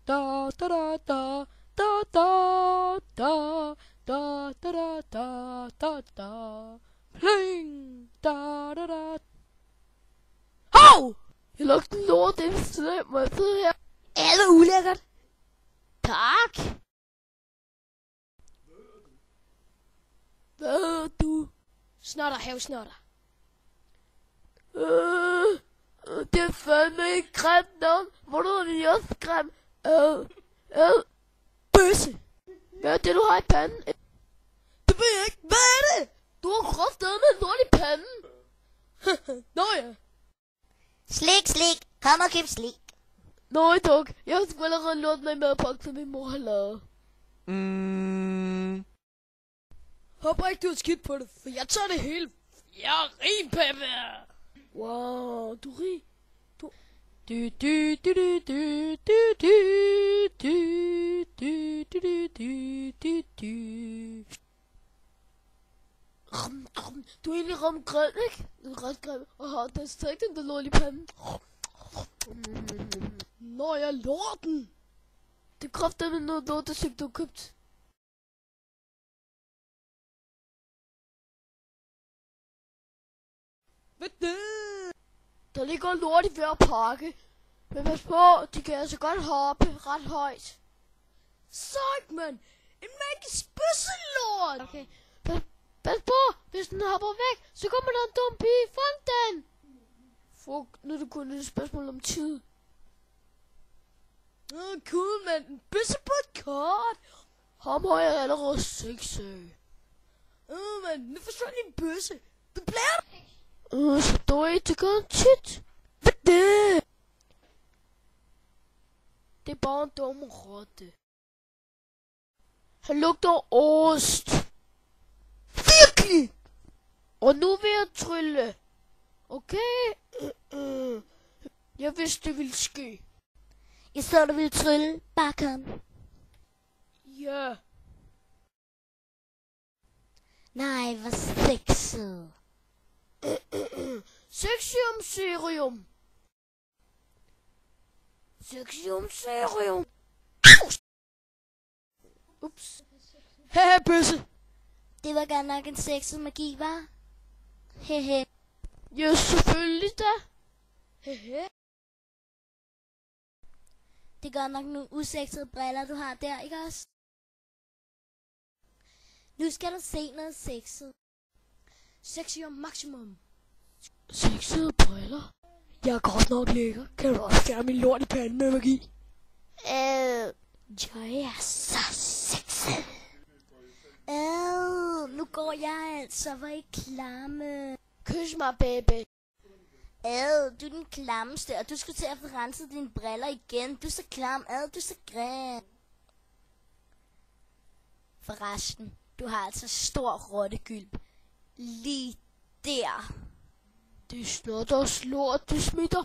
da da da da da da da da da da da da pling da da da. Hov! Jeg lugter lort, det er slemt, må jeg sidde her? Er det ulækkert? Tak. Hvad er du? Snotter, havsnotter. Det er fandme ikke grimt nok. Hvornår er det også grimt? Bøsse. Hvad er det, du har i panden? Det ved jeg ikke. Hvad er det? Du har kraftedeme med lort i panden. Nå ja. Slik, slik. Kom og køb slik. Nå tak. Jeg har sgu allerede lort mig med at pakke, som min mor har lavet. Håber ikke, du har skidt på det, for jeg tager det hele. Jeg er rig, Peppe. Wow, du er rig. Du du du du du du du du du du du du du. Du er egentlig ret grim, ikke? Du er ret grim. Og der står ikke den der lort i panden. Nå, jeg lorten. Det er kraftedeme noget lort, det du har købt. Hvad det? Der ligger lort i hver pakke. Men pas på, de kan altså godt hoppe ret højt. Sejt, mand. En mægtig spidselort. Okay. Pas på, hvis den hopper væk, så kommer der en dum pige. Fang den! Fuck, nu er det kun et spørgsmål om tid. Cool, mand. En bøsse på et kort. Ham har jeg allerede 6 af. Mand, nu forsvandt din bøsse. Du blærer dig. Så dårligt, det gør tit. Hvad det? Det er bare en dum rotte. Han lugter ost. Virkelig? Og nu vil jeg trylle. Okay? Jeg vidste, det ville ske. Jeg så, du ville trylle. Bare kom. Ja. Nej, hvor sexet. Sexium serum. Sexium serum. Ups. Haha, bøsse. Det var godt nok en sexet magi, var? Hehe. Ja, selvfølgelig da. Hehe. Det er godt nok nogle usexede briller, du har der, ikke også? Nu skal du se noget sexet. Sexium maximum. Sexede briller. Jeg er godt nok lækker. Kan du også fjerne min lort i panden med magi? Jeg er så sexet. Nu går jeg altså, hvor I klamme. Kys mig, baby. Du er den klammeste, og du skal til at få renset dine briller igen. Du er så klam, du er så grim. Forresten, du har altså stor rottegylp. Lige der. Det er snot og slort, det smitter.